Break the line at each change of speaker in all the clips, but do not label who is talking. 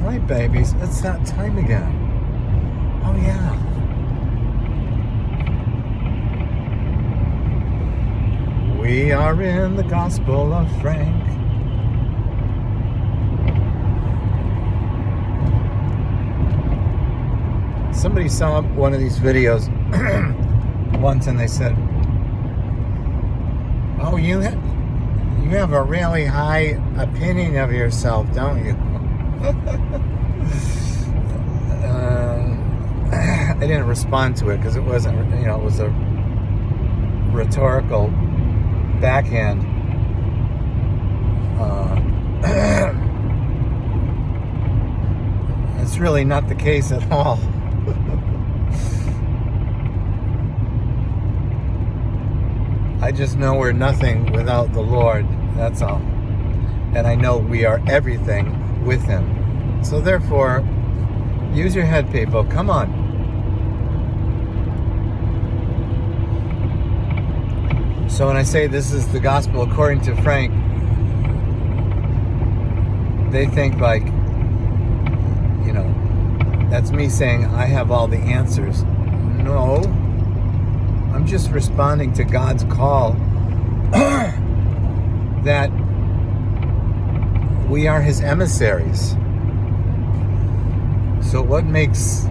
Right, babies, it's that time again. Oh, yeah. We are in the Gospel of Frank. Somebody saw one of these videos once and they said, oh, you have a really high opinion of yourself, don't you? I didn't respond to it because it wasn't, it was a rhetorical backhand. It's really not the case at all. I just know we're nothing without the Lord, that's all. And I know we are everything with Him. So therefore, use your head, people. Come on. So when I say this is the gospel according to Frank, they think like, that's me saying I have all the answers. No. I'm just responding to God's call that we are His emissaries. So what makes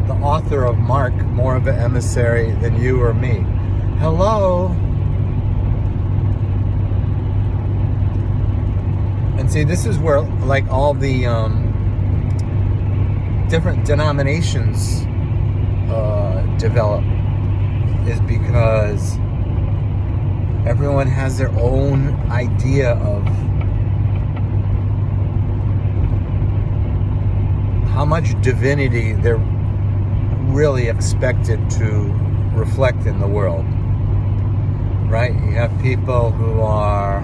the author of Mark more of an emissary than you or me? Hello? And see, this is where like all the different denominations develop, is because everyone has their own idea of how much divinity they're really expected to reflect in the world, right? You have people who are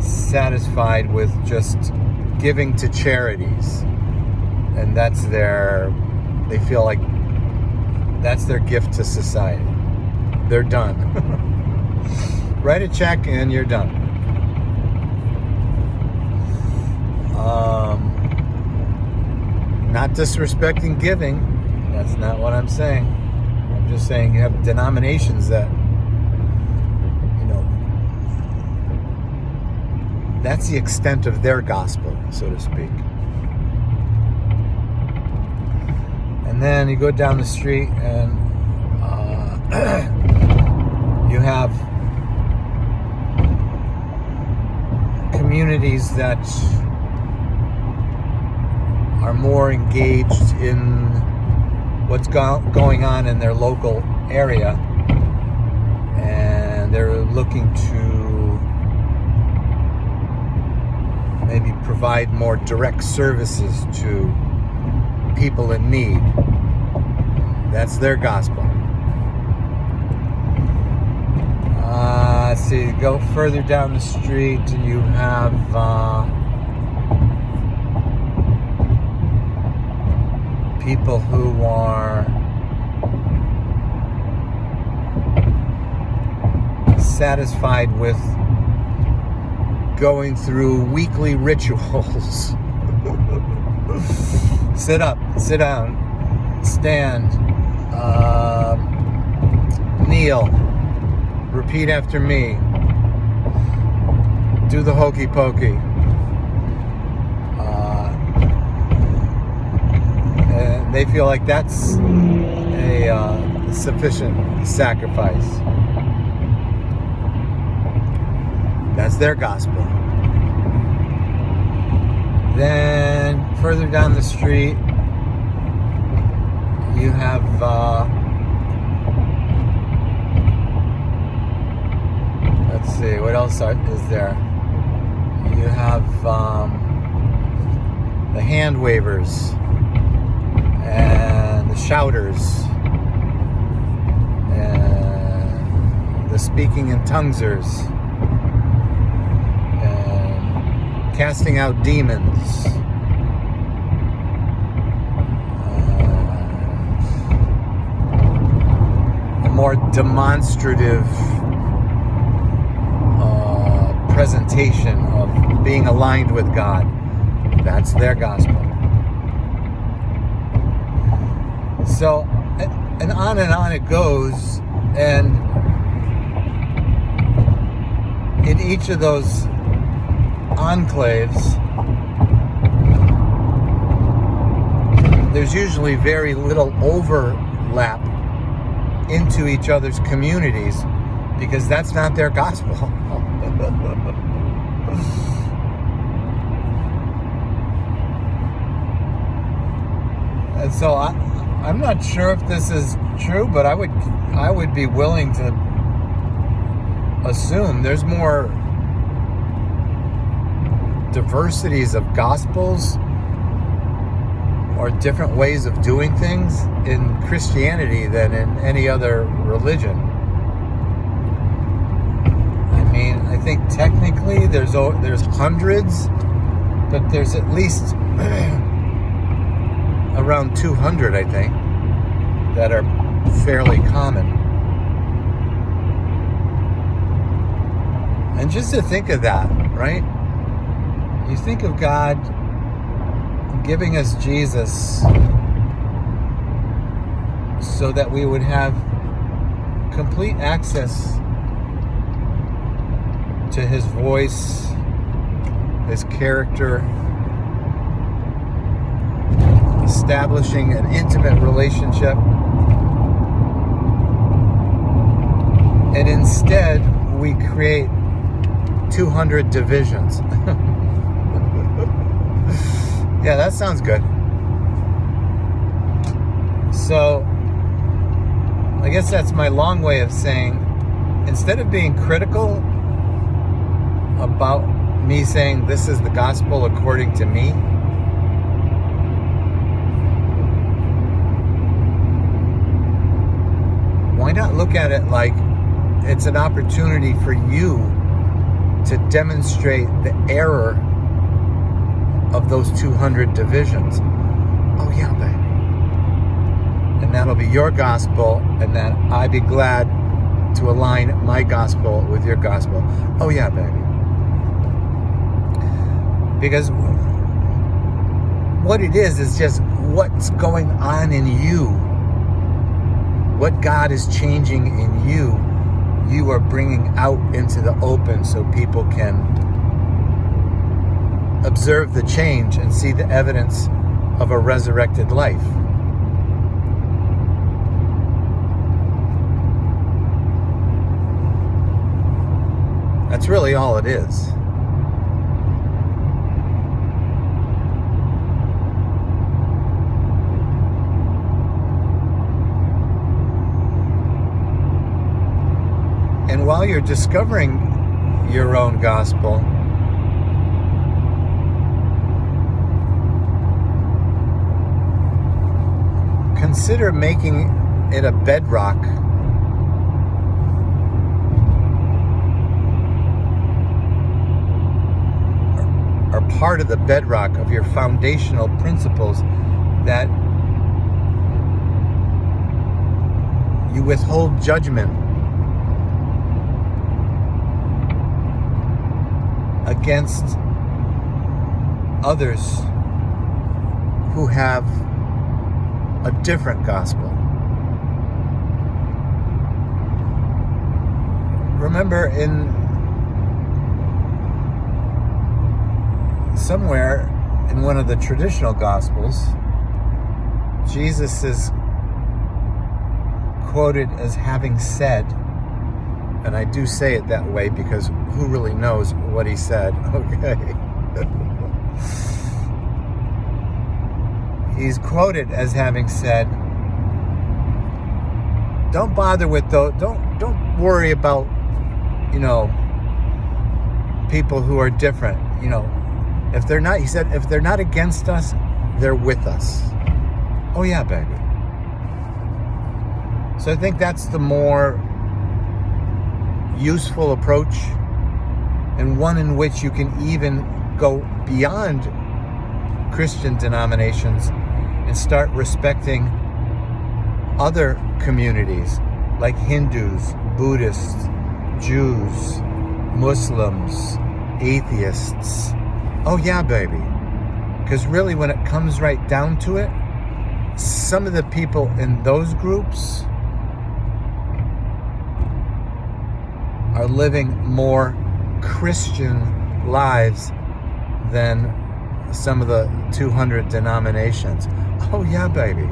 satisfied with just giving to charities, and they feel like that's their gift to society. They're done. Write a check and you're done. Not disrespecting giving. That's not what I'm saying. I'm just saying you have denominations that, that's the extent of their gospel, so to speak. And then you go down the street and you have communities that are more engaged in what's going on in their local area, and they're looking to maybe provide more direct services to people in need. That's their gospel. Let's see, go further down the street and you have people who are satisfied with going through weekly rituals. Sit up, sit down, stand, kneel, repeat after me, do the hokey pokey. And they feel like that's a sufficient sacrifice. That's their gospel. Then further down the street, you have let's see, what else is there? You have the hand wavers and the shouters and the speaking in tonguesers and casting out demons. A more demonstrative presentation of being aligned with God. That's That's their gospel. So, and on it goes. And in each of those enclaves, there's usually very little overlap into each other's communities because that's not their gospel. And so I'm not sure if this is true, but I would be willing to assume there's more diversities of gospels or different ways of doing things in Christianity than in any other religion. I mean, I think technically there's hundreds, but there's at least around 200, I think, that are fairly common. And just to think of that, right? You think of God giving us Jesus so that we would have complete access to his voice, his character, establishing an intimate relationship. And instead, we create 200 divisions. Yeah, that sounds good. So, I guess that's my long way of saying, instead of being critical about me saying this is the gospel according to me, why not look at it like it's an opportunity for you to demonstrate the error of those 200 divisions? Oh yeah, baby. And that'll be your gospel, and that I'd be glad to align my gospel with your gospel. Oh yeah, baby. Because what it is just what's going on in you. What God is changing in you, you are bringing out into the open so people can observe the change and see the evidence of a resurrected life. That's really all it is. And while you're discovering your own gospel, consider making it a bedrock or part of the bedrock of your foundational principles that you withhold judgment against others who have a different gospel. Remember, in somewhere in one of the traditional gospels, Jesus is quoted as having said, and I do say it that way because who really knows what he said, okay? He's quoted as having said, don't bother with those, don't worry about, people who are different. If they're not, he said, if they're not against us, they're with us. Oh yeah, baby. So I think that's the more useful approach, and one in which you can even go beyond Christian denominations and start respecting other communities like Hindus, Buddhists, Jews, Muslims, atheists. Oh yeah, baby. Because really, when it comes right down to it, some of the people in those groups are living more Christian lives than some of the 200 denominations. Oh yeah, baby.